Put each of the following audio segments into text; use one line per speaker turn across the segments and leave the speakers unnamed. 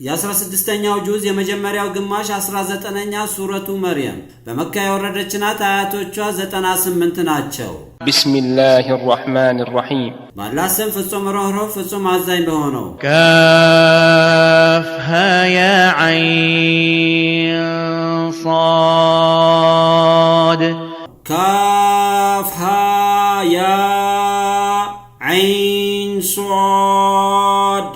የ16ኛው ጁዝ የመጀመሪያው ግማሽ 19ኛ ሱረቱ መርየም በመካ የወረደች ናት። አያቶቿ 98 ናቸው።
ቢስሚላሂ ራህማኒ ራሂም
በአላህ ስም ፍጹም ርኅሩህ ፍጹም አዛኝ በሆነው።
ካፍ ሃ ያ ዐይን ሷድ
ካፍ ሃ ያ ዐይን ሷድ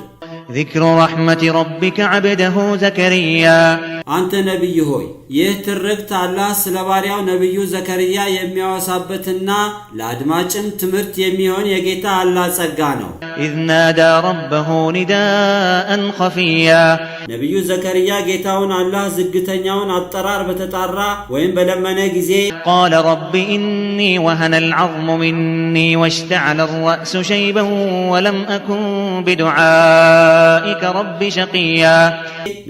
ذكر رحمة ربك عبده زكريا
አንተ ነብይ ሆይ ይህ ትርክት አላህ ስለ ባሪያው ነብዩ ዘከርያ የሚያወሳበትና ለአድማጭም ትምህርት የሚሆን የጌታ አላህ ጸጋ ነው።
إذ نادى ربه نداء خفيا
ነብዩ ዘከርያ ጌታውን አላህ ዝግተኛውን አጠራር በተጣራ ወይም በለመነ ጊዜ
قال رب إني وهن العظم مني واشتعل الرأس شيبا ولم أكن بدعائك رب شقيا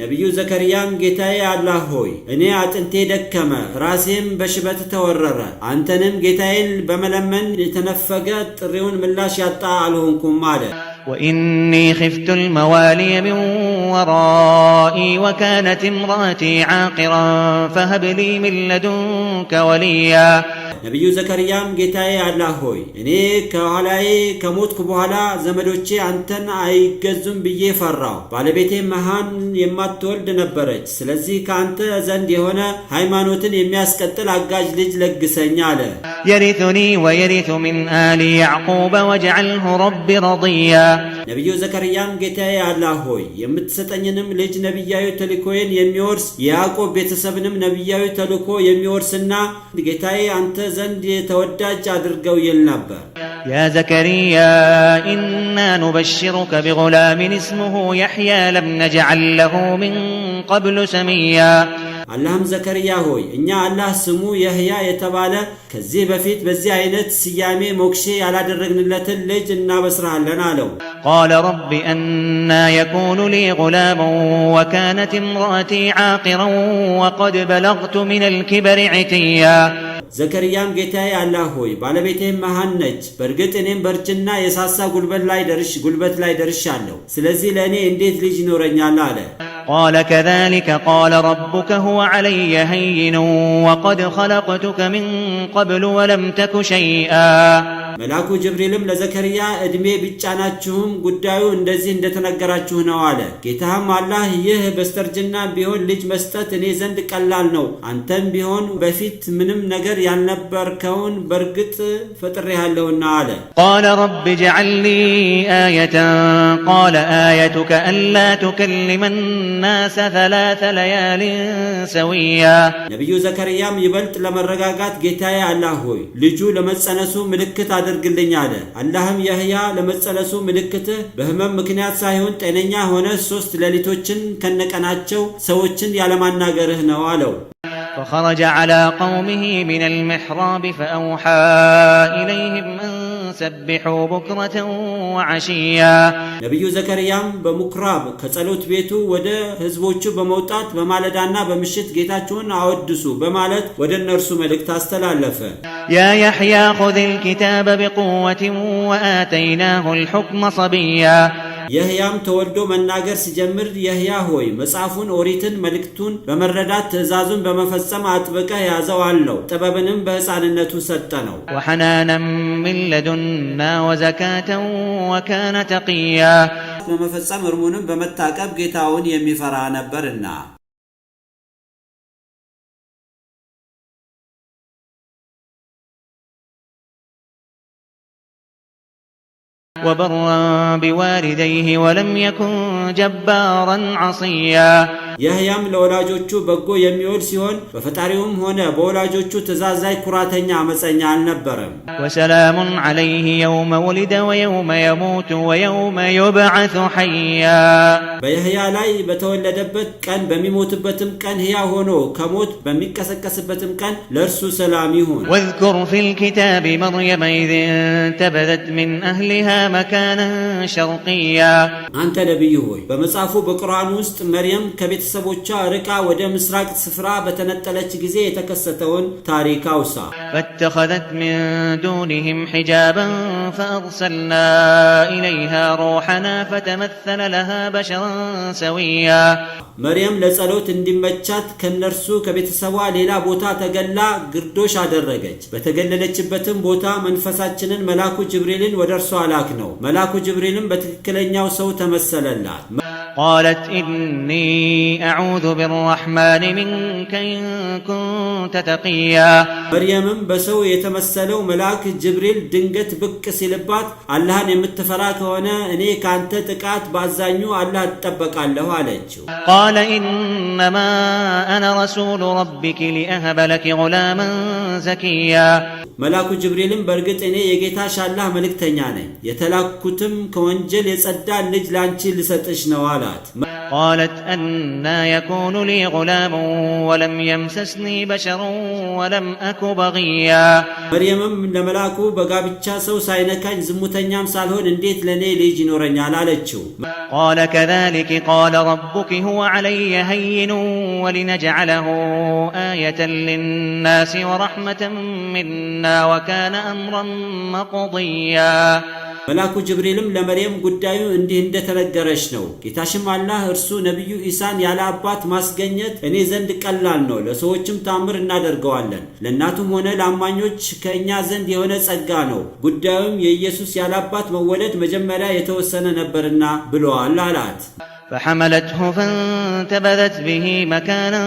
ነብዩ ዘከርያም ጌታዬ አላህ ሆይ እኔ አጥንቴ ደከመ ራሴም በሽበት ተወረረ አንተንም ጌታዬን በመለመን የተነፈገ ጥሪውን ምላሽ ያጣ አልሆንኩም አለ።
وإني خفت الموالي من ورائي وكانت امرأتي عاقرا فهب لي من لدنك وليا
ነብዩ ዘከርያም ጌታዬ አላህ ሆይ እኔ ከኋላዬ ከሞትኩ በኋላ ዘመዶቼ አንተን አይገዙም ብዬ ፈራው። ባለቤቴ መሃን የማትወልድ ነበረች። ስለዚህ ካንተ ዘንድ የሆነ ሃይማኖትን የሚያስቀጥል አጋዥ ልጅ ለግሰኝ አለ።
يرثني ويرث من آل يعقوب واجعله رب رضيا
ነብዩ ዘከርያም ጌታዬ አላህ ሆይ የምትሰጠኝንም ልጅ ነብያዊ ተልእኮዬን የሚወርስ የያዕቆብ ቤተሰብንም ነብያዊ ተልእኮ የሚወርስና ጌታዬ አንተ ዘንድ የተወዳጅ አድርገው ይል ነበር።
يا زكريا إنا نبشرك بغلام اسمه يحيى لم نجعل له من قبل سميا
አላህም ዘከርያ ሆይ እኛ አላህ ስሙ የህያ የተባለ ከዚህ በፊት በዚህ አይነት ስያሜ ሞክሼ ያላደረግንለትን ልጅ እናበስራለን አለው።
قال رب أنا يكون لي غلام وكانت امرأتي عاقرا وقد بلغت من الكبر عتيا
ዘከርያም ጌታዬ አላህ ሆይ ባለቤቴም መሃን ነች በእርግጥ እኔም በርጅና የሳሳ ጉልበት ላይ ደርሻለሁ ስለዚህ ለእኔ እንዴት ልጅ ይኖረኛል አለ።
قال كذلك قال ربك هو علي هين وقد خلقتك من قبل ولم تك شيئا
መልአኩ ጅብሪልም ለዘከርያ እድሜ ቢጫናችሁም ጉዳዩ እንደዚህ እንደተነገራችሁ ነው አለ። ጌታም አላህ ይህ በስተርጅና ቢሆን ልጅ መስጠት እኔ ዘንድ ቀላል ነው አንተም ቢሆን በፊት ምንም ነገር ያልነበርከውን በርግጥ ፈጥሬሃለሁና አለ።
قال رب اجعل لي آية قال آيتك ألا تكلم الناس 3 ليال سويا
ነብዩ ዘከርያም ይበልጥ ለመረጋጋት ጌታዬ አላህ ሆይ ልጁ ለመጸነሱ ምልክት አድርግልኝ አለ። አላህም የህያ ለመጸነሱ ምልክትህ በህመም ምክንያት ሳይሆን ጤነኛ ሆነ 3 ሌሊቶችን ከነቀናቸው ሰዎችን ያለማናገርህ ነው አለው።
فخرج على قومه من المحراب فأوحى إليهم أن سبحوا بكرة وعشيا
ነብዩ ዘከርያም በሙክራብ ከጸሎት ቤቱ ወደ ህዝቦቹ በመውጣት በማለዳና በምሽት ጌታቸውን አወድሱ በማለት ወደ እነርሱ መልእክት አስተላለፈ።
يا يحيى خذ الكتاب بقوة وآتيناه الحكم صبيا
የህያም ተወልዶ መናገር ሲጀምር የህያ ሆይ መጽሐፉን ኦሪትን መልእክቱን በመረዳት ትእዛዙን በመፈጸም አጥብቀህ ያዘው አለው። ጥበብንም በህፃንነቱ ሰጠነው።
وحنانا من لدنا وزكاة وكان تقيا
በመፈጸም እርሙንም በመታቀብ ጌታውን የሚፈራ ነበርና
وبرا بوالديه ولم يكن جبارا عصيا
የህያም ለወላጆቹ በጎ የሚወድ ሲሆን በፈጣሪውም ሆነ በወላጆቹ ትእዛዝ ላይ ኩራተኛ አመፀኛ አልነበረም።
وسلام عليه يوم ولد ويوم يموت ويوم يبعث حيا
በየህያ ላይ በተወለደበት ቀን በሚሞትበትም ቀን ህያው ሆኖ ከሞት በሚቀሰቀስበትም ቀን ለእርሱ ሰላም ይሁን።
واذكر في الكتاب مريم إذ انتبذت من أهلها مكانا شرقيا
አንተ ነብይ ሆይ በመጽሐፉ በቁርአን ውስጥ መርየም ከቤተ ከቤተሰቦቿ ርቃ ወደ ምስራቅ ስፍራ በተነጠለች ጊዜ የተከሰተውን ታሪክ አውሳ።
فاتخذت من دونهم حجابا فأرسلنا إليها روحنا فتمثل لها بشرا سويا
መርየም ለጸሎት እንዲመቻት ከነርሱ ከቤተሰቧ ሌላ ቦታ ተገላ ግርዶሽ አደረገች። በተገለለችበትም ቦታ መንፈሳችንን መላኩ ጅብሪልን ወደ እርሷ ላክ ነው። መላኩ ጅብሪልም በትክክለኛው ሰው ተመሰለላት።
قالت إني أعوذ بالرحمن منك إن كنت تقيا
መርየምም በሰው የተመሰለው መልአክ ጅብሪል ድንገት ብቅ ሲልባት አላህን የምትፈራ ከሆነ እኔ ካንተ ጥቃት ባዛኙ አላህ ተጠበቃለሁ አለችው።
قال إنما أنا رسول ربك لأهب لك غلاما زكيا
መልአኩ ጅብሪልም በርግጥ እኔ የጌታሽ አላህ መልእክተኛ ነኝ፣ የተላኩትም ከወንጀል የጸዳ ልጅ ላንቺ ልሰጥሽ ነው አላት።
قالت أنى يكون لي غلام ولم يمسسني بشر ولم أك بغيا
መርየምም ለመልአኩ በጋብቻ ሰው ሳይነካኝ ዝሙተኛም ሳልሆን እንዴት ለኔ ልጅ ይኖረኛል አለችው።
قال كذلك قال ربك هو علي هين ولنجعله آية للناس ورحمة منا وكان أمرا مقضيا
መልአኩ ጅብሪልም ለመርየም ጉዳዩ እንዲህ እንደተነገረሽ ነው። ጌታሽም አላህ እርሱ ነብዩ ኢሳን ያለ አባት ማስገኘት እኔ ዘንድ ቀላል ነው፣ ለሰዎችም ታምር እናደርገዋለን፣ ለእናቱም ሆነ ለአማኞች ከእኛ ዘንድ የሆነ ጸጋ ነው። ጉዳዩም የኢየሱስ ያለ አባት መወለድ መጀመሪያ የተወሰነ ነበርና ብለዋል አላት።
فحملته فانتبذت به مكانا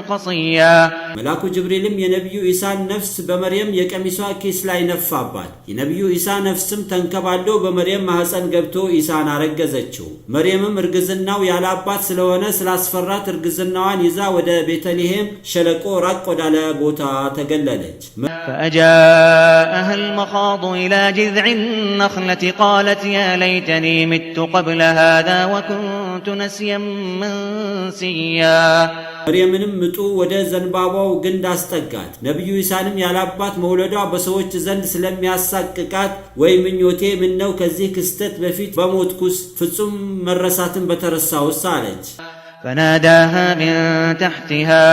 قصيا
መልአኩ ጅብሪልም የነብዩ ኢሳን ነፍስ በመርየም የቀሚሷ ኪስ ላይ ነፋባት። የነብዩ ኢሳ ነፍስም ተንከባሎ በመርየም ማህፀን ገብቶ ኢሳን አረገዘችው። መርየምም እርግዝናው ያለ አባት ስለሆነ ስላስፈራት እርግዝናዋን ይዛ ወደ ቤተልሔም ሸለቆ ራቅ ወዳለ ቦታ ተገለለች።
فأجاءها المخاض إلى جذع النخلة قالت يا ليتني مت قبل هذا وكنت نسيا منسيا
መርየምንም ምጡ ወደ ዘንባባው ግንድ አስጠጋት። ነብዩ ኢሳንም ያላባት መውለዷ በሰዎች ዘንድ ስለሚያሳቅቃት ወይ ምኞቴ ምን ነው ከዚህ ክስተት በፊት በሞትኩስ ፍጹም መረሳትን በተረሳውስ አለች።
فناداها من تحتها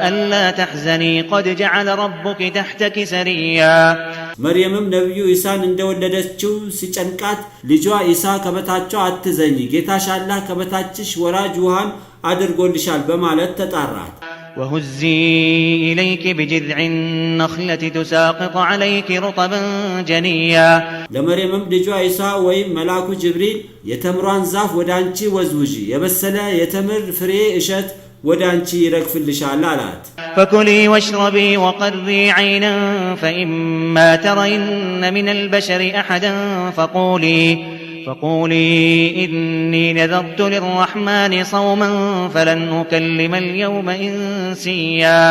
ألا تحزني قد جعل ربك تحتك سريا
መርየምም ነብዩ ኢሳን እንደወለደችው ሲጨንቃት ልጇ ኢሳ ከበታቸው አትዘኝ፣ ጌታሽ አላህ ከበታችሽ ወራጅ ውሃን አድርጎልሻል በማለት ተጣራት።
وهزي إليك بجذع النخلة تساقط عليك رطبا جنيا
ለመርየምም ልጇ ኢሳ ወይም መልአኩ ጅብሪል የተምሯን ዛፍ ወዳንቺ ወዝውጂ፣ የበሰለ የተምር ፍሬ እሸት ወዳንቺ ይረግፍልሻል አላት።
فكلي واشربي وقري عينا فإما ترين من البشر أحدا فقولي إني نذرت للرحمن صوما فلن أكلم اليوم إنسيا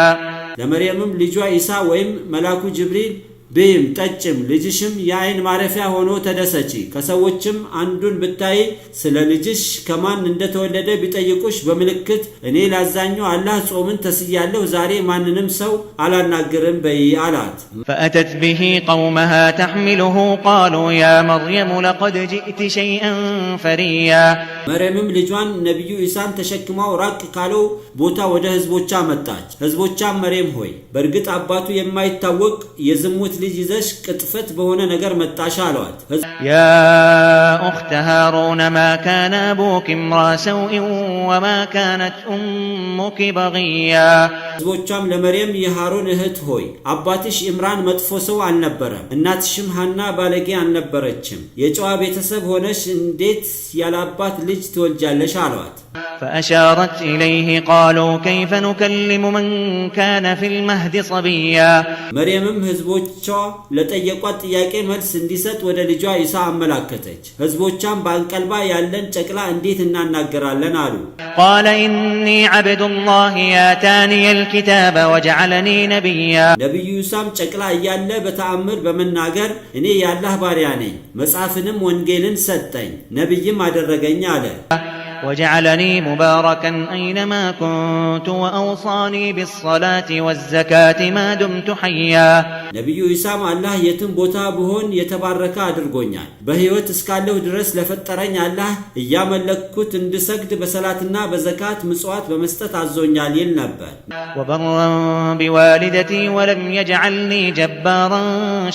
ለመርየምም ልጇ ኢሳ ወይም መልአኩ ጅብሪል በይም ጠጭም ልጅሽም የአይን ማረፊያ ሆኖ ተደሰቺ፣ ከሰዎችም አንዱን ብታይ ስለ ልጅሽ ከማን እንደተወለደ ቢጠይቁሽ በምልክት እኔ ላዛኘው አላህ ጾምን ተስያለሁ፣ ዛሬ ማንንም ሰው አላናገርም በይ አላት።
فأتت به قومها تحمله قالوا يا مريم لقد جئت شيئا فريا
መርየምም ልጇን ነብዩ ኢሳን ተሸክማው ራቅ ካለው ቦታ ወደ ህዝቦቿ መጣች። ህዝቦቿም መርየም ሆይ በእርግጥ አባቱ የማይታወቅ የዝሙት ልጅ ይዘሽ ቅጥፈት በሆነ ነገር መጣሽ አሏት።
يا أخت هارون ما كان أبوك امرأ سوء وما كانت أمك بغيا
ህዝቦቿም ለመርየም የሃሩን እህት ሆይ አባትሽ ኢምራን መጥፎ ሰው አልነበረም፣ እናትሽም ሐና ባለጌ አልነበረችም፣ የጨዋ ቤተሰብ ሆነሽ እንዴት ያላባት ልጅ ትወልጃለሽ አሏት።
فأشارت إليه قالوا كيف نكلم من كان في المهد صبيا
መርየምም ህዝቦቿ ለጠየቋት ጥያቄ መልስ እንዲሰጥ ወደ ልጇ ኢሳ አመላከተች። ህዝቦቿም በአንቀልባ ያለን ጨቅላ እንዴት እናናገራለን አሉ።
قال إني عبد الله آتاني الكتاب وجعلني نبيا
ነብዩ ኢሳም ጨቅላ እያለ በተአምር በመናገር እኔ የአላህ ባሪያ ነኝ፣ መጽሐፍንም ወንጌልን ሰጠኝ፣ ነብይም አደረገኝ አለ።
وجعلني مباركا أينما كنت وأوصاني بالصلاة والزكاة ما دمت حيا
ነብዩ ኢሳም አላህ የትም ቦታ ብሆን የተባረከ አድርጎኛል በህይወት እስካለሁ ድረስ ለፈጠረኝ አላህ እያመለክኩት እንድሰግድ በሰላትና በዘካት ምጽዋት በመስጠት አዞኛል ይል ነበር
وبرا بوالدتي ولم يجعلني جبارا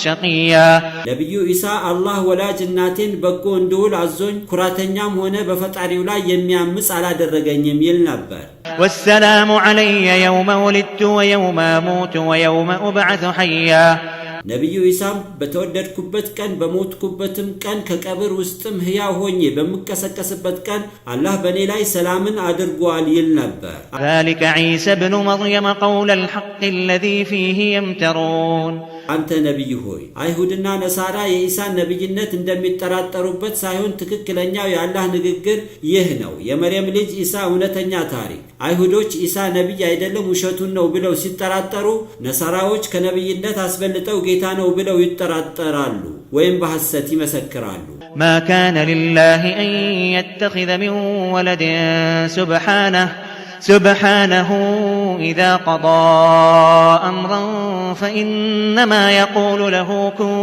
شقيا
ነብዩ ኢሳ አላህ ወላጅ እናቴን በጎ እንድውል አዞኝ ኩራተኛም ሆነ በፈጣሪው ላይ የሚያምጽ አላደረገኝም ይል ነበር
والسلام علي يوم ولدت ويوم أموت ويوم أبعث حيا
ነብዩ ኢሳም በተወደድኩበት ቀን በሞትኩበትም ቀን ከቀብር ውስጥም ህያው ሆኜ በመከሰከስበት ቀን አላህ በኔ ላይ ሰላምን አድርጓል ይል ነበር
ذلك عيسى ابن مريم قول الحق الذي فيه يمترون
አንተ ነብይ ሆይ አይሁድና ነሳራ የኢሳን ነብይነት እንደሚጠራጠሩበት ሳይሆን ትክክለኛው የአላህ ንግግር ይህ ነው የመርየም ልጅ ኢሳ እውነተኛ ታሪክ አይሁዶች ኢሳ ነብይ አይደለም ውሸቱን ነው ብለው ሲጠራጠሩ ነሳራዎች ከነብይነት አስበልጠው ጌታ ነው ብለው ይጠራጠራሉ ወይም በሐሰት ይመሰክራሉ
ما كان لله أن يتخذ من ولد سبحانه إذا قضى أمرا فإنما يقول له كن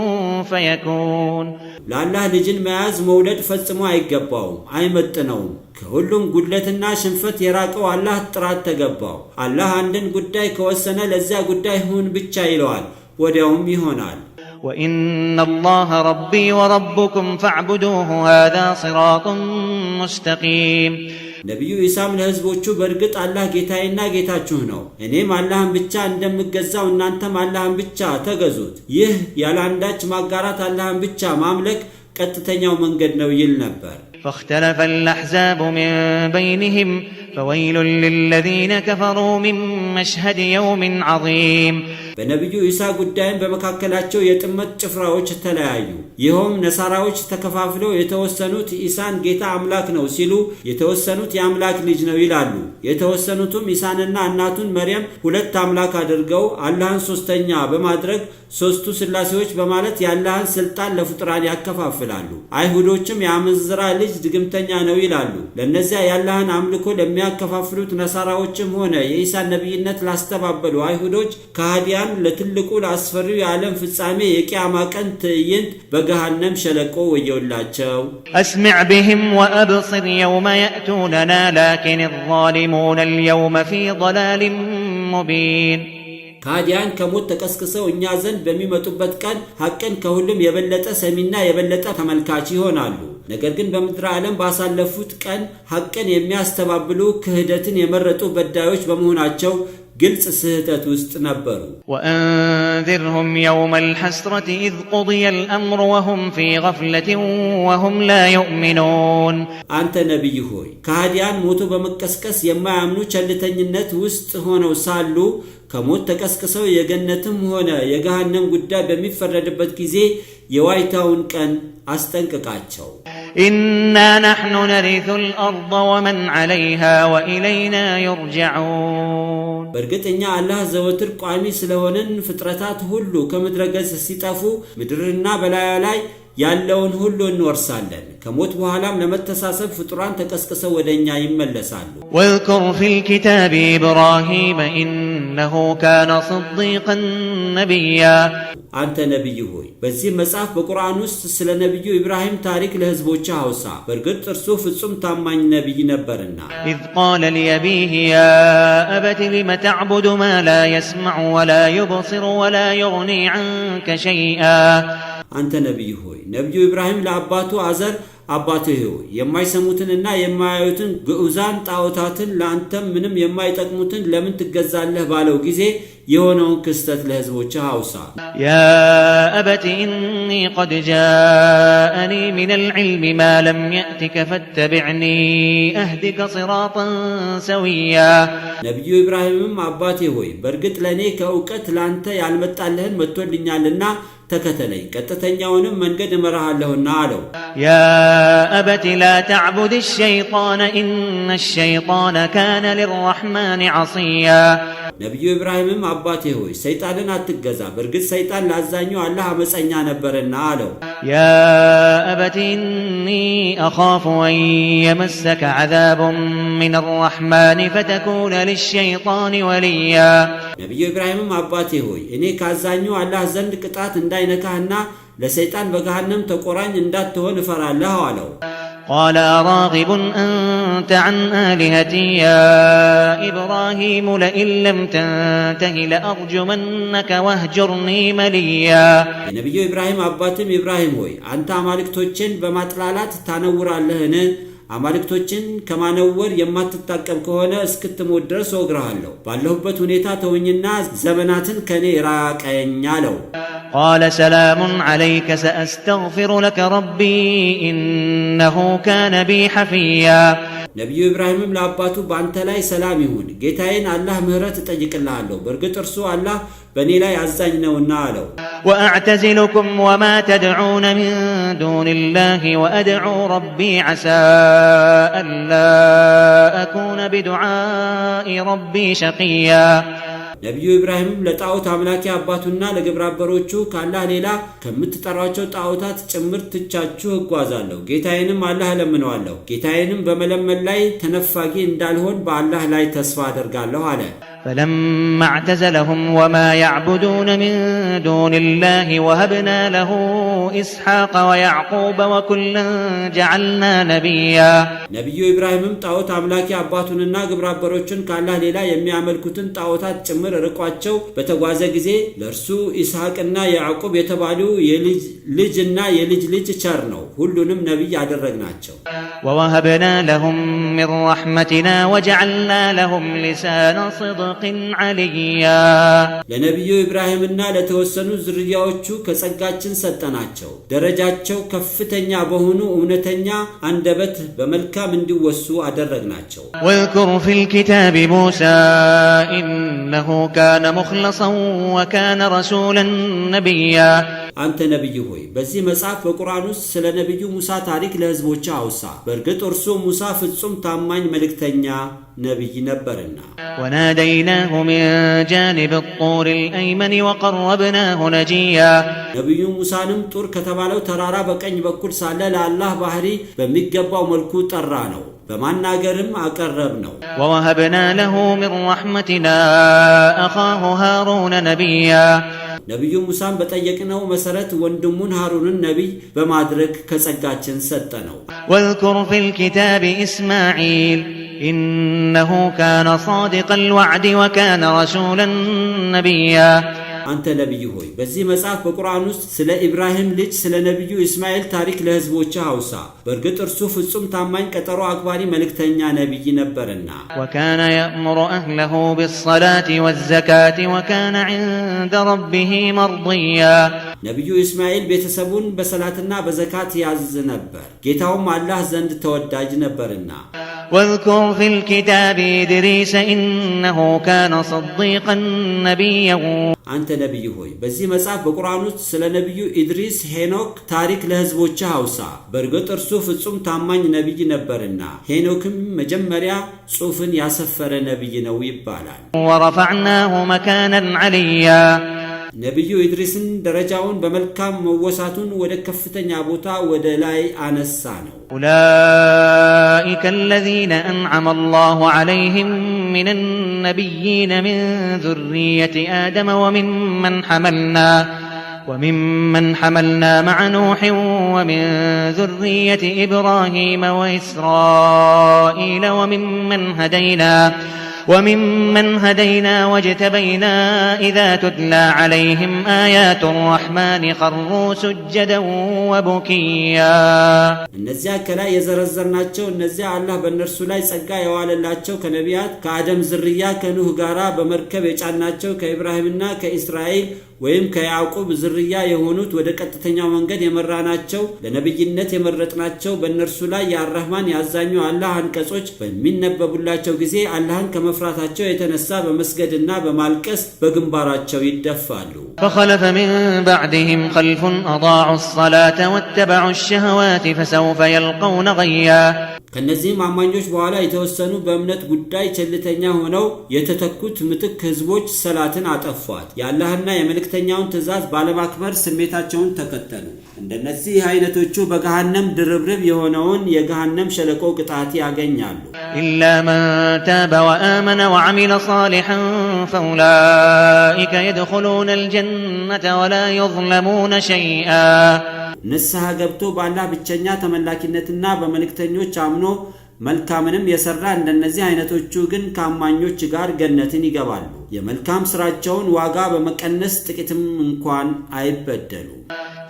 فيكون
ለአላህ ልጅን መያዝ መውለድ ፈጽሞ አይገባውም አይመጥነውም ከሁሉም ጉድለትና ሽንፈት የራቀው አላህ ጥራት ተገባው አላህ አንድን ጉዳይ ከወሰነ ለዚያ ጉዳይ ሁን ብቻ ይለዋል ወዲያውም ይሆናል
وإن الله ربي وربكم فاعبدوه هذا صراط مستقيم
ነብዩ ኢሳም ለህዝቦቹ በርግጥ አላህ ጌታዬና ጌታችሁ ነው እኔም አላህን ብቻ እንደምገዛው እናንተም አላህን ብቻ ተገዙት ይህ ያለ አንዳች ማጋራት አላህን ብቻ ማምለክ ቀጥተኛው መንገድ ነው ይል ነበር
فاختلف الأحزاب من بينهم فويل للذين كفروا من مشهد يوم عظيم
በነብዩ ኢሳ ጉዳይን በመካከላቸው የጥመት ጭፍራዎች ተለያዩ ይሁም ነሳራዎች ተከፋፍለው የተወሰኑት ኢሳን ጌታ አምላክ ነው ሲሉ የተወሰኑት የአምላክ ልጅ ነው ይላሉ የተወሰኑትም ኢሳንና እናቱን መርየም ሁለት አምላክ አድርገው አላህን ሶስተኛ በማድረግ ሶስቱ ስላሴዎች በማለት ያላህን ስልጣን ለፍጥራን ያከፋፍላሉ አይሁዶችም የአመንዝራ ልጅ ድግምተኛ ነው ይላሉ ለነዚያ ያላህን አምልኮ ለሚያከፋፍሉት ነሳራዎችም ሆነ የኢሳን ነብይነት ላስተባበሉ አይሁዶች ከሃዲያን ለትልቁ ለአስፈሪው የዓለም ፍጻሜ የቂያማ ቀን ትዕይንት በገሃነም ሸለቆ ወየውላቸው
أسمع بهم وأبصر يوم يأتوننا لكن الظالمون اليوم في ضلال مبين
ከሃዲያን ከሞት ተቀስቅሰው እኛ ዘንድ በሚመጡበት ቀን ሐቅን ከሁሉም የበለጠ ሰሚና የበለጠ ተመልካች ይሆናሉ ነገር ግን በምድር ዓለም ባሳለፉት ቀን ሐቅን የሚያስተባብሉ ክህደትን የመረጡ በዳዮች በመሆናቸው ግልጽ ስህተት ውስጥ ነበሩ
وأنذرهم يوم الحسرة إذ قضي الأمر وهم في غفلة وهم لا يؤمنون
አንተ ነብይ ሆይ ከሃዲያን ሞቶ በመቀስቀስ የማያምኑ ቸልተኝነት ውስጥ ሆነው ሳሉ ከሞት ተቀስቅሰው የገነትም ሆነ የገሃነም ጉዳይ በሚፈረድበት ጊዜ የዋይታውን ቀን አስጠንቅቃቸው
إنا نحن نرث الأرض ومن عليها وإلينا يرجعون
በርግጥኛ አላህ ዘወትር ቋሚ ስለሆነን ፍጥረታት ሁሉ ከምድረገጽ ሲጠፉ ምድርና በላዩ ላይ ያለውን ሁሉ እንወርሳለን ከሞት በኋላም ለመተሳሰብ ፍጥራን ተቀስቅሰው ወደኛ ይመለሳሉ
واذكر في الكتاب إبراهيم إنه كان صديقا نبيا
አንተ ነብይ ሆይ በዚህ መጽሐፍ በቁርአን ውስጥ ስለ ነብዩ ኢብራሂም ታሪክ ለህዝቦች አውሳ በርግጥ እርሱ ፍጹም ታማኝ ነብይ ነበርና
إذ قال لأبيه يا أبت لم تعبد ما لا يسمع ولا يبصر ولا يغني عنك شيئا
አንተ ነብይ ሆይ ነብዩ ኢብራሂም ለአባቱ አዘር አባቴ ሆይ የማይሰሙትንና የማያዩትን ግዑዛን ጣዖታትን ለአንተም ምንም የማይጠቅሙትን ለምን ትገዛለህ ባለው ጊዜ የሆነውን ክስተት ለህዝቦች አውሳ
يا أبت إني قد جاءني من العلم ما لم يأتك فاتبعني أهدك صراطا سويا
ነብዩ ኢብራሂምም አባቴ ሆይ በርግጥ ለኔ ከእውቀት ላንተ ያልመጣልህን መጥቶልኛልና ተከተለኝ ቀጥተኛውንም መንገድ እመራሃለሁና አለው
يا أبت لا تعبد الشيطان إن الشيطان كان للرحمن عصيا
ነብዩ ኢብራሂምም አባቴ ሆይ ሰይጣንን አትገዛ በርግጥ ሰይጣን ላዛኙ አላህ አመፀኛ ነበርና አለው
يا أبت إني أخاف أن يمسك عذاب من الرحمن فتكون للشيطان وليا
ነብዩ ኢብራሂምም አባቴ ሆይ እኔ ካዛኙ አላህ ዘንድ ቅጣት እንዳይነካህና ለሰይጣን በገሃነም ተቆራኝ እንዳትሆን እፈራለሁ አለው
قال راغب أنت عن آلهتي يا إبراهيم لئن لم تنته لأرجمنك واهجرني مليا
ነብዩ ኢብራሂም አባትም ኢብራሂም ሆይ አንተ አማልክቶችን በማጥላላት ታነውራለህን አማልክቶችን ከማነወር የማትታቀብ ከሆነ እስክትሞት ድረስ ወግረሃለሁ ባለሁበት ሁኔታ ተወኝና ዘመናትን ከኔ ራቀኝ አለው
قال سلام عليك سأستغفر لك ربي إنه كان بي حفيا
ነብዩ ኢብራሂምም ለአባቱ ባንተ ላይ ሰላም ይሁን ጌታዬን አላህ ምህረት እጠይቅልሃለሁ በርግጥ እርሱ አላህ በእኔ ላይ አዛኝ ነውና አለው
وأعتزلكم وما تدعون من دون الله وأدعو ربي عسى ألا أكون بدعاء ربي شقيا
ነብዩ ኢብራሂምም ለጣዖት አምላኪ አባቱና ለግብረአበሮቹ ካላህ ሌላ ከምትጠራቸው ጣዖታት ጭምር ትቻችሁ እጓዛለሁ ጌታዬንም አላህ ለምነዋለሁ ጌታዬንም በመለመን ላይ ተነፋጊ እንዳልሆን በአላህ ላይ ተስፋ አደርጋለሁ አለ
فلما اعتزلهم وما يعبدون من دون الله وهبنا له إسحاق ويعقوب وكلا جعلنا نبيا
ነብዩ ኢብራሂምም ጣዖት አምላኪ አባቱንና ግብረአበሮቹን ካላህ ሌላ የሚያመልኩትን ጣዖታት ጭምር ርቋቸው በተጓዘ ጊዜ ለርሱ ኢስሐቅና ያዕቆብ የተባሉ የልጅና የልጅ ልጅ ቸር ነው ሁሉንም ነብይ አደረግናቸው
ووهبنا لهم من رحمتنا وجعلنا لهم لسان صدق عليا
ለነብዩ ኢብራሂምና ለተወሰኑ ዝርያዎቹ ከጸጋችን ሰጠናቸው ደረጃቸው ከፍተኛ በሆኑ እውነተኛ አንደበት በመልካም እንዲወሱ አደረግናቸው
واذكر في الكتاب موسى إنه كان مخلصا وكان رسولا نبيا
አንተ ነብይ ሆይ በዚህ መጽሐፍ በቁርአን ውስጥ ስለ ነብዩ ሙሳ ታሪክ ለህዝቦች አውሳ በርግጥ እርሱ ሙሳ ፍጹም ታማኝ መልእክተኛ ነብይ ነበርና
وناديناه من جانب الطور الأيمن وقربناه نجيا
ነብዩ ሙሳንም ጡር ከተባለው ተራራ በቀኝ በኩል ሳለ ለአላህ ባህሪ በሚገባው መልኩ ጠራ ነው በማናገርም አቀረብ ነው
ووهبنا له من رحمتنا أخاه هارون نبيا
ነብዩ ሙሳን በጠየቅነው መሰረት ወንድሙን ሃሩንን ነብይ በማድረግ ከጸጋችን ሰጠነው
واذكر في الكتاب إسماعيل إنه كان صادق الوعد وكان رسولا نبيا
አንተ ነብይ ሆይ በዚህ መጽሐፍ በቁርአን ውስጥ ስለ ኢብራሂም ልጅ ስለ ነብዩ እስማኤል ታሪክ ለህዝቦች አውሳ በርግጥ እርሱ ፍጹም ታማኝ ቀጠሮ አክባሪ መልእክተኛ ነብይ ነበርና
وكان يأمر أهله بالصلاة والزكاة وكان عند ربه مرضيا
ነብዩ እስማኤል ቤተሰቡን በሰላትና በዘካት ያዝ ነበር ጌታውም አላህ ዘንድ ተወዳጅ ነበርና
واذكر في الكتاب إدريس إنه كان صديقا نبيا
አንተ ነብይ ሆይ በዚህ መጽሐፍ በቁርአን ውስጥ ስለ ነብዩ ኢድሪስ ሄኖክ ታሪክ ለህዝቦች አውሳ በርግጥ እርሱ ፍጹም ታማኝ ነብይ ነበርና ሄኖክም መጀመሪያ ጽሑፍን ያሰፈረ ነብይ ነው ይባላል
ورفعناه مكانا عليا
ነብዩ ኢድሪስን ደረጃውን በመልካም መወሳቱን ወደ ከፍተኛ ቦታ ወደ ላይ አነሳ ነው
أولئك الذين أنعم الله عليهم من النبيين من ذرية آدم وممن حملنا مع نوح ومن ذرية إبراهيم وإسرائيل وممن هدينا واجتبينا إذا تتلى عليهم آيات الرحمن خروا سجدا وبكيا
እነዚያ ከላይ የዘረዘርናቸው እነዚያ አላህ በእነርሱ ላይ ጸጋ የዋለላቸው ከነቢያት ከአደም ዝርያ ከኑህ ጋራ በመርከብ የጫናቸው ከኢብራሂምና ከእስራኤል ወይም ከያዕቆብ ዝርያ የሆኑት ወደ ቀጥተኛው መንገድ የመራናቸው ለነብይነት የመረጥናቸው በእነርሱ ላይ የአርህማን ያዛኙ አላህ አንቀጾች በሚነበቡላቸው ጊዜ አላህን ከመፍራታቸው የተነሳ በመስገድና በማልቀስ በግንባራቸው ይደፋሉ
فخلف من بعدهم خلف أضاعوا الصلاة واتبعوا الشهوات فسوف يلقون غيا
ከነዚህም አማኞች በኋላ የተወሰኑ በእምነት ጉዳይ ቸልተኛ ሆነው የተተኩት ምትክ ህዝቦች ሰላትን አጠፏት። የአላህና የመልእክተኛውን ትእዛዝ ባለማክበር ስሜታቸውን ተከተሉ። እንደነዚህ አይነቶቹ በገሃነም ድርብርብ የሆነውን የገሃነም ሸለቆ ቅጣት ያገኛሉ።
ኢላ መን ታበ ወአመነ ወዐሚለ ሷሊሐን ፈኡላኢከ የድኹሉነ አልጀነተ ወላ ዩዝለሙነ ሸይአ
ንስሐ ገብቶ በአላህ ብቸኛ ተመላኪነትና በመልእክተኞች አምኖ መልካምንም የሰራ እንደነዚህ አይነቶቹ ግን ከአማኞች ጋር ገነትን ይገባሉ። የመልካም ስራቸውን ዋጋ በመቀነስ ጥቂትም እንኳን አይበደሉ።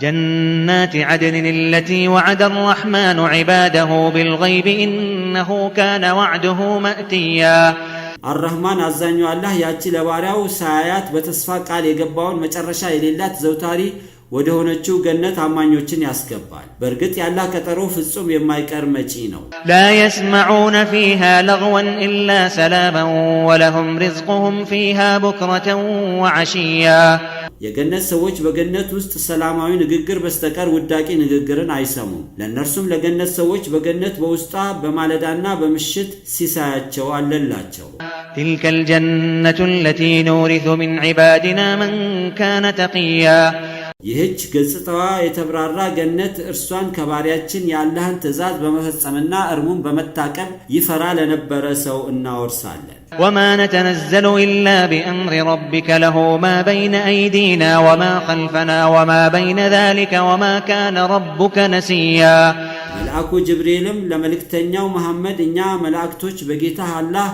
جنات عدن التي وعد الرحمن عباده بالغيب إنه كان وعده مأتيا
الرحمن አዛኙ አላህ ያቺ ለባሪያው ሳያት በተስፋ ቃል የገባውን መጨረሻ የሌላት ዘውታሪ ወደ ሆነችው ገነት አማኞችን ያስገባል። በርግጥ ያላህ ቀጠሮ ፍጹም የማይቀር መጪ ነው።
لا يسمعون فيها لغوا إلا سلاما ولهم رزقهم فيها بكرة وعشيا
የገነት ሰዎች በገነት ውስጥ ሰላማዊ ንግግር በስተቀር ውዳቂ ንግግርን አይሰሙም። ለነርሱም ለገነት ሰዎች በገነት በውስጧ በማለዳና በምሽት ሲሳያቸው አለላቸው።
تلك الجنة التي نورث من عبادنا من كان تقيا
ይህች ገጽታዋ የተብራራ ገነት እርሷን ከባሪያችን የአላህን ትእዛዝ በመፈጸምና እርሙን በመታቀብ ይፈራ ለነበረ ሰው እናወርሳለን።
وما نتنزل إلا بأمر ربك له ما بين أيدينا وما خلفنا وما بين ذلك وما كان ربك نسيا
መልአኩ ጅብሪልም ለመልእክተኛው መሐመድ እኛ መላእክቶች በጌታህ አላህ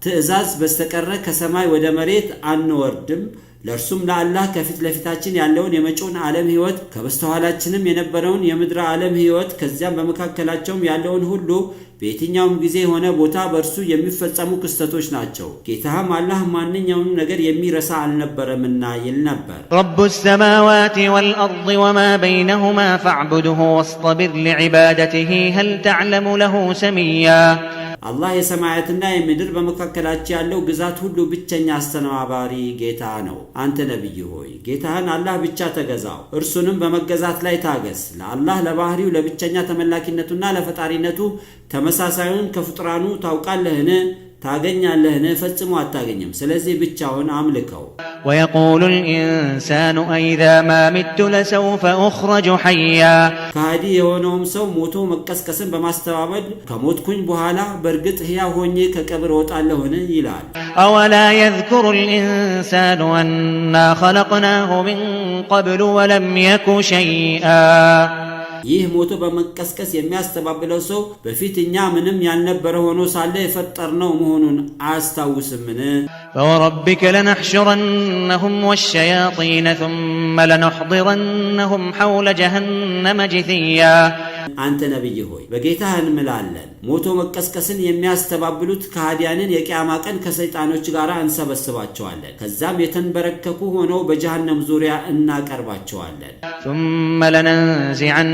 ትእዛዝ በስተቀረ ከሰማይ ወደ መሬት አንወርድም፣ ለርሱም ለአላህ ከፊት ለፊታችን ያለውን የመጪውን ዓለም ህይወት ከበስተኋላችንም የነበረውን የምድር ዓለም ህይወት ከዚያም በመካከላቸውም ያለውን ሁሉ በየትኛውም ጊዜ ሆነ ቦታ በእርሱ የሚፈጸሙ ክስተቶች ናቸው። ጌታህም አላህ ማንኛውንም ነገር የሚረሳ አልነበረምና ይል ነበር።
رب السماوات والأرض وما بينهما فاعبده واصطبر لعبادته هل تعلم له سميا
አላህ የሰማያትና የምድር በመካከላቸው ያለው ግዛት ሁሉ ብቸኛ አስተናባሪ ጌታ ነው። አንተ ነብይ ሆይ ጌታህን አላህ ብቻ ተገዛው፣ እርሱንም በመገዛት ላይ ታገስ። ለአላህ ለባህሪው ለብቸኛ ተመላኪነቱና ለፈጣሪነቱ ተመሳሳዩን ከፍጥራኑ ታውቃለህን? ታገኛለህን? ፈጽሞ አታገኝም። ስለዚህ ብቻውን አምልከው።
ويقول الإنسان أئذا ما مت لسوف أخرج حيا
ከሃዲ የሆነውም ሰው ሞቶ መቀስቀስን በማስተባበል ከሞትኩኝ በኋላ በርግጥ ሕያው ሆኜ ከቀብር ወጣለሁን ይላል።
أولا يذكر الإنسان أنا خلقناه من قبل ولم يك شيئا
ይህ ሞቶ በመቀስቀስ የሚያስተባብለው ሰው በፊትኛ ምንም ያልነበረ ሆኖ ሳለ የፈጠርነው መሆኑን አያስታውስምን?
فوربك لنحشرنهم والشياطين ثم لنحضرنهم حول جهنم جثيا
አንተ ነብይ ሆይ በጌታህ እንምላለን ሞቶ መቀስቀስን የሚያስተባብሉት ከሃዲያንን የቂያማ ቀን ከሰይጣኖች ጋር እንሰበስባቸዋለን። ከዛም የተንበረከኩ ሆነው በጀሃነም ዙሪያ እናቀርባቸዋለን።
ثم لننزعن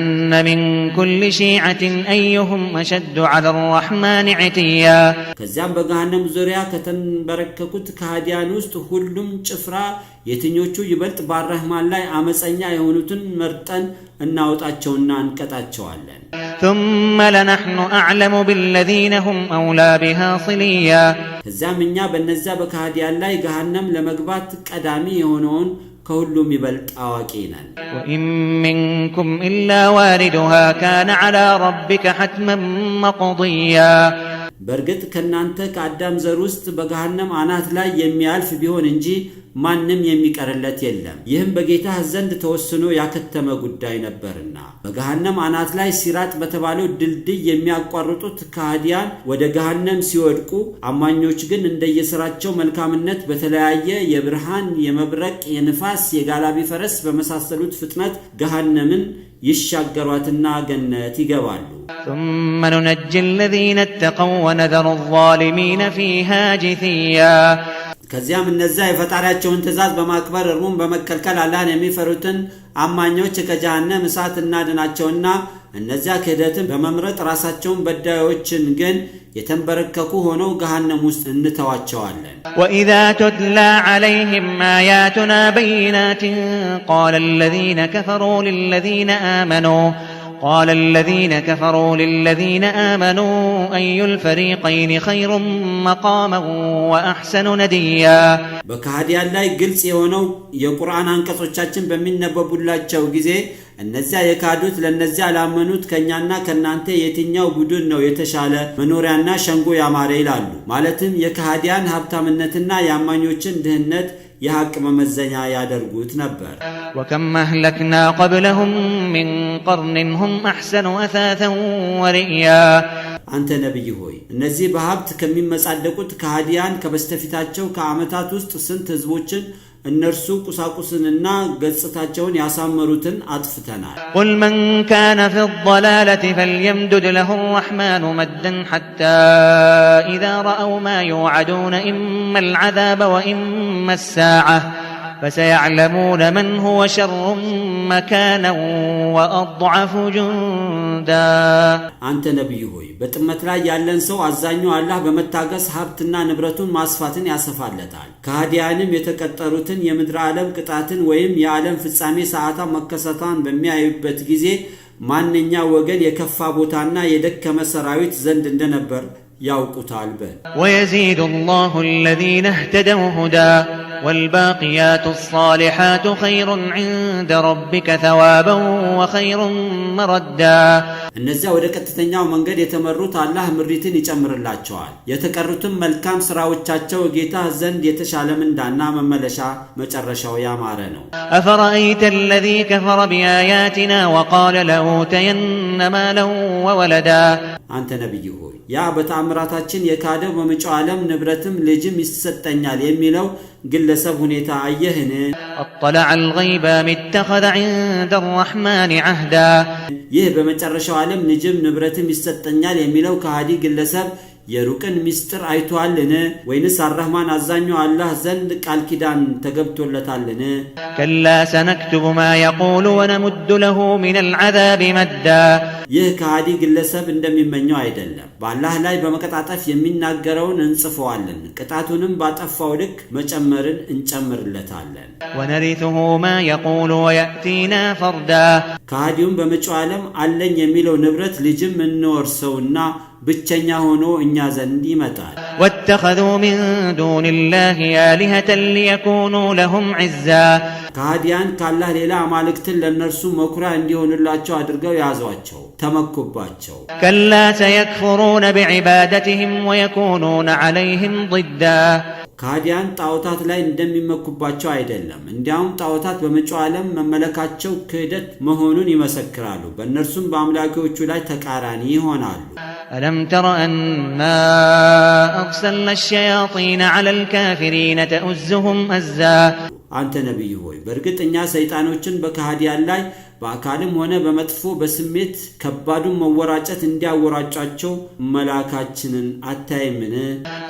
من كل شيعة أيهم أشد على الرحمن عتيا
ከዛም በጀሃነም ዙሪያ ከተንበረከኩት ከሃዲያን ውስጥ ሁሉም ጭፍራ የትኞቹ ይበልጥ በአላህ ላይ አመፀኛ የሆኑትን መርጠን እናውጣቸውና እንቀጣቸዋለን።
ثم لنحن أعلم بالذين هم أولى بها صليا
ከዛም እኛ በእነዚያ በከሃዲያን ላይ ገሃነም ለመግባት ቀዳሚ የሆነውን ከሁሉም ይበልጥ አዋቂ ነን።
وإن منكم إلا واردها كان على ربك حتما مقضيا
በርግጥ ከናንተ ከአዳም ዘር ውስጥ በገሃነም አናት ላይ የሚያልፍ ቢሆን እንጂ ማንም የሚቀርለት የለም። ይህም በጌታህ ዘንድ ተወስኖ ያከተመ ጉዳይ ነበርና በገሃነም አናት ላይ ሲራጥ በተባለው ድልድይ የሚያቋርጡት ከሃዲያን ወደ ገሃነም ሲወድቁ፣ አማኞች ግን እንደየስራቸው መልካምነት በተለያየ የብርሃን፣ የመብረቅ፣ የንፋስ፣ የጋላቢ ፈረስ በመሳሰሉት ፍጥነት ገሃነምን ይሻገሯትና ገነት ይገባሉ።
ثم ننجي الذين اتقوا ونذر الظالمين فيها جثيا
ከዚያም እነዛ የፈጣሪያቸውን ትእዛዝ በማክበር እርሙን በመከልከል አላህን የሚፈሩትን አማኞች ከጀሃነም እሳት እናድናቸውና እነዚያ ክህደትን በመምረጥ ራሳቸውን በዳዮችን ግን የተንበረከኩ ሆነው ገሃነም ውስጥ እንተዋቸዋለን።
وإذا تتلى عليهم آياتنا بينات قال الذين كفروا للذين آمنوا قال الذين كفروا للذين آمنوا أي الفريقين خير مقاما وأحسن نديا
በካህዲያን ላይ ግልጽ የሆነው የቁርአን አንቀጾቻችን በሚነበቡላቸው ጊዜ እነዚያ የካዱት ለነዚያ ላመኑት ከኛና ከናንተ የትኛው ቡድን ነው የተሻለ መኖሪያና ሸንጎ ያማረ ይላሉ። ማለትም የካህዲያን ሀብታምነትና ያማኞችን ድህነት የሐቅ መመዘኛ ያደርጉት ነበር።
وكم أهلكنا قبلهم من قرن هم أحسن أثاثا ورئيا
አንተ ነብይ ሆይ እነዚህ በሀብት ከሚመጻደቁት ካህዲያን ከበስተፊታቸው ከዓመታት ውስጥ ስንት ህዝቦችን እነርሱ ቁሳቁስንና ገጽታቸውን ያሳመሩትን አጥፍተናል።
قل من كان في الضلالة فليمدد له الرحمن مدا حتى إذا رأوا ما يوعدون إما العذاب وإما الساعة فسيعلمون من هو شر مكانا وأضعف جندا
አንተ ነብይ ሆይ በጥመት ላይ ያለን ሰው አዛኙ አላህ በመታገስ ሀብትና ንብረቱን ማስፋትን ያሰፋለታል። ካህዲያንም የተቀጠሩትን የምድር ዓለም ቅጣትን ወይም የዓለም ፍጻሜ ሰዓታ መከሰቷን በሚያዩበት ጊዜ ማንኛ ወገን የከፋ ቦታና የደከመ ሰራዊት ዘንድ እንደነበር ያውቁታል።
ويزيد الله الذين اهتدوا هدى والباقيات الصالحات خير عند ربك ثوابا وخير مردا
እነዚያ ወደ ቀጥተኛው መንገድ የተመሩት አላህ ምሪትን ይጨምርላቸዋል። የተቀሩትም መልካም ስራዎቻቸው ጌታ ዘንድ የተሻለ ምንዳና መመለሻ መጨረሻው ያማረ ነው።
أفرأيت الذي كفر بآياتنا وقال لأوتين مالا وولدا
አንተ ነብይ ሆይ ያ በተአምራታችን የካደው በመጪው ዓለም ንብረትም ልጅም ይሰጠኛል የሚለው ግለሰብ ሁኔታ አየህን?
اطلع الغيب ام اتخذ عند الرحمن عهدا
ይህ በመጨረሻው ዓለም ልጅም ንብረትም ይሰጠኛል የሚለው ካህዲ ግለሰብ የሩቅን ሚስጥር አይቷልን? ወይንስ አርህማን አዛኙ አላህ ዘንድ ቃል ኪዳን ተገብቶለታልን?
كلا سنكتب ما يقول ونمد له من العذاب مدا
ይህ ካህዲ ግለሰብ እንደሚመኘው አይደለም። በአላህ ላይ በመቀጣጠፍ የሚናገረውን እንጽፈዋለን፣ ቅጣቱንም ባጠፋው ልክ መጨመርን እንጨምርለታለን።
ونرثه ما يقول ويأتينا فردا
ካህዲውም በመጪው ዓለም አለኝ የሚለው ንብረት ልጅም እንወርሰውና ብቸኛ ሆኖ እኛ ዘንድ ይመጣል።
واتخذوا من دون الله آلهة ليكونوا لهم عزا
ካህዲያን ካላህ ሌላ አማልክትን ለነርሱ መኩሪያ እንዲሆኑላቸው አድርገው ያዟቸው፣ ተመኩባቸው።
كلا سيكفرون بعبادتهم ويكونون عليهم ضدا
ካህዲያን ጣዖታት ላይ እንደሚመኩባቸው አይደለም፣ እንዲያውም ጣዖታት በመጪው ዓለም መመለካቸው ክህደት መሆኑን ይመሰክራሉ፣ በእነርሱም በአምላኪዎቹ ላይ ተቃራኒ ይሆናሉ።
ألم تر أنا أرسلنا الشياطين على الكافرين تؤزهم أزا
አንተ ነብይ ሆይ በእርግጥኛ ሰይጣኖችን በካህዲያን ላይ በአካልም ሆነ በመጥፎ በስሜት ከባዱን መወራጨት እንዲያወራጫቸው መላካችንን አታይምን?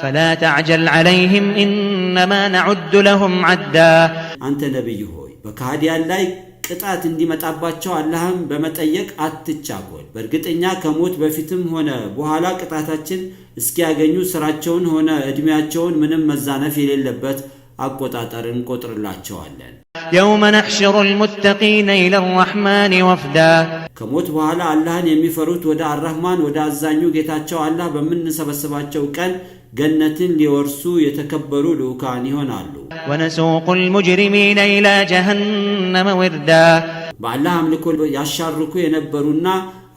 فلا تعجل عليهم إنما نعد لهم عدا
አንተ ነብይ ሆይ በካህዲያን ላይ ቅጣት እንዲመጣባቸው አላህም በመጠየቅ አትቻኮል። በእርግጥኛ ከሞት በፊትም ሆነ በኋላ ቅጣታችን እስኪያገኙ ስራቸውን ሆነ እድሜያቸውን ምንም መዛነፍ የሌለበት አቆጣጠር እንቆጥርላቸዋለን።
يوم نحشر المتقين إلى الرحمن وفدا
ከሞት በኋላ አላህን የሚፈሩት ወደ አርህማን ወደ አዛኙ ጌታቸው አላህ በመንሰበሰባቸው ቀን ገነትን ሊወርሱ የተከበሩ ልኡካን ይሆናሉ።
ونسوق المجرمين إلى جهنم وردا
በአላህ አምልኮ ያሻርኩ የነበሩና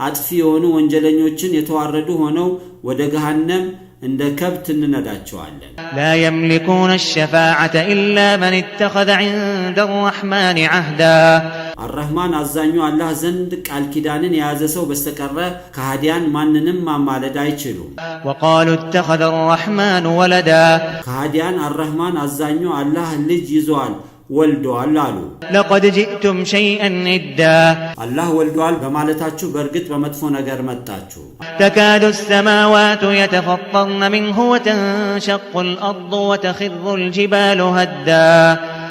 አጥፊ የሆኑ ወንጀለኞችን የተዋረዱ ሆነው ወደ ገሃነም እንደ ከብት እንነዳቸዋለን።
لا يملكون الشفاعة إلا من اتخذ عند الرحمن عهدا
አርህማን አዛኙ አላህ ዘንድ ቃል ኪዳንን የያዘ ሰው በስተቀር ካህዲያን ማንንም ማማለድ አይችሉም።
وقالوا اتخذ الرحمن ولدا
ካህዲያን አርህማን አዛኙ አላህ ልጅ ይዟል ወልዷል አሉ።
لقد جئتم شيئا إدا
አላህ ወልዷል በማለታችሁ በእርግጥ በመጥፎ ነገር መጣችሁ።
تكاد السماوات يتفطرن منه وتنشق الأرض وتخر الجبال هدا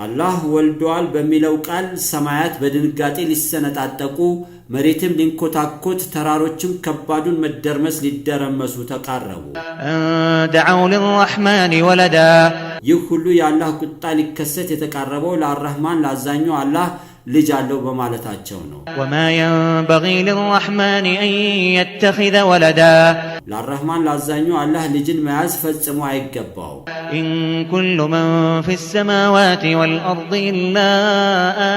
አላህ ወልዷል በሚለው ቃል ሰማያት በድንጋጤ ሊሰነጣጠቁ መሬትም ሊንኮታኮት ተራሮችም ከባዱን መደርመስ ሊደረመሱ ተቃረቡ።
دعوا للرحمن ولدا
ይህ ሁሉ የአላህ ቁጣ ሊከሰት የተቃረበው ለአርህማን ላዛኙ አላህ ልጅ አለው በማለታቸው ነው።
وما ينبغي للرحمن أن يتخذ ولدا
ለረህማን ላዛኙ አላህ ልጅን መያዝ ፈጽሞ አይገባው።
إن كل من في السماوات والأرض إلا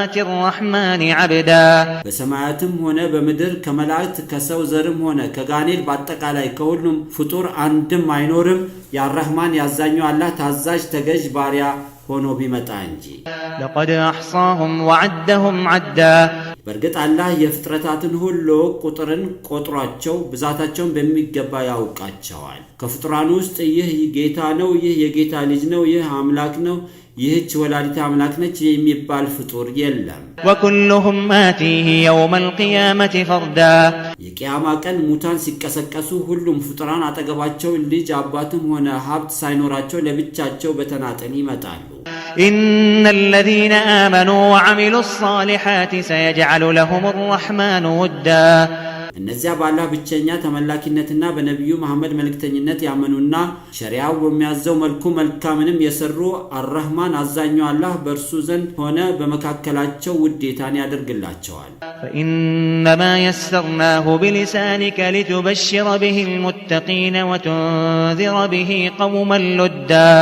آتي الرحمن عبدا
በሰማያትም ሆነ በምድር ከመላእክት ከሰው ዘርም ሆነ ከጋኔል በአጠቃላይ ከሁሉም ፍጡር አንድም አይኖርም ያረህማን ያዛኙ አላህ ታዛዥ ተገዥ ባሪያ ሆኖ ቢመጣ እንጂ።
لقد أحصاهم وعدهم عدا
በርግጥ አላህ የፍጥረታትን ሁሉ ቁጥርን ቆጥሯቸው ብዛታቸውን በሚገባ ያውቃቸዋል። ከፍጡራን ውስጥ ይህ ጌታ ነው፣ ይህ የጌታ ልጅ ነው፣ ይህ አምላክ ነው፣ ይህች ወላዲተ አምላክ ነች የሚባል ፍጡር የለም።
وكلهم آتيه يوم القيامة فردا
የቂያማ ቀን ሙታን ሲቀሰቀሱ ሁሉም ፍጡራን አጠገባቸው ልጅ አባትም ሆነ ሀብት ሳይኖራቸው ለብቻቸው በተናጠል ይመጣሉ።
إن الذين آمنوا وعملوا الصالحات سيجعل لهم الرحمن ودا
እነዚያ በአላህ ብቸኛ ተመላኪነትና በነቢዩ መሐመድ መልእክተኝነት ያመኑና ሸሪዓው በሚያዘው መልኩ መልካምንም የሰሩ አርረህማን አዛኙ አላህ በእርሱ ዘንድ ሆነ በመካከላቸው ውዴታን ያደርግላቸዋል።
فإنما يسرناه بلسانك لتبشر به المتقين وتنذر به قوما لدا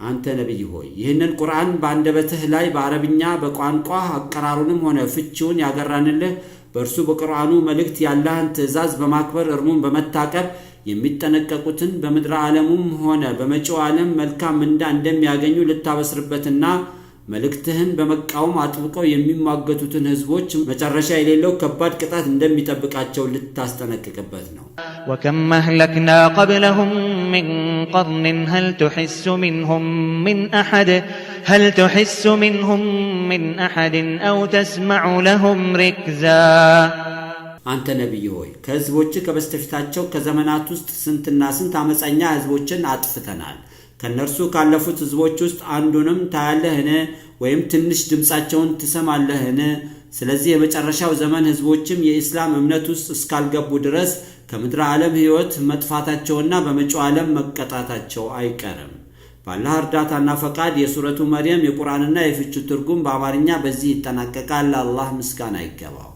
አንተ ነብይ ሆይ ይህንን ቁርአን በአንደበትህ ላይ በአረብኛ በቋንቋ አቀራሩንም ሆነ ፍቺውን ያገራንልህ በእርሱ በቁርአኑ መልእክት ያላህን ትእዛዝ በማክበር እርሙን በመታቀብ የሚጠነቀቁትን በምድር ዓለሙም ሆነ በመጪው ዓለም መልካም ምንዳ እንደሚያገኙ ልታበስርበትና መልእክትህን በመቃወም አጥብቀው የሚሟገቱትን ህዝቦች መጨረሻ የሌለው ከባድ ቅጣት እንደሚጠብቃቸው ልታስጠነቅቅበት ነው።
وكم أهلكنا قبلهم من قرن هل تحس منهم من أحد أو تسمع لهم ركزا
አንተ ነብይ ሆይ ከህዝቦች ከበስተፊታቸው ከዘመናት ውስጥ ስንትና ስንት አመፀኛ ህዝቦችን አጥፍተናል። ከነርሱ ካለፉት ህዝቦች ውስጥ አንዱንም ታያለህን ወይም ትንሽ ድምጻቸውን ትሰማለህን? ስለዚህ የመጨረሻው ዘመን ህዝቦችም የኢስላም እምነት ውስጥ እስካልገቡ ድረስ ከምድር ዓለም ህይወት መጥፋታቸውና በመጪው ዓለም መቀጣታቸው አይቀርም። በአላህ እርዳታና ፈቃድ የሱረቱ መርየም የቁርአንና የፍቹ ትርጉም በአማርኛ በዚህ ይጠናቀቃል። ለአላህ ምስጋና ይገባው።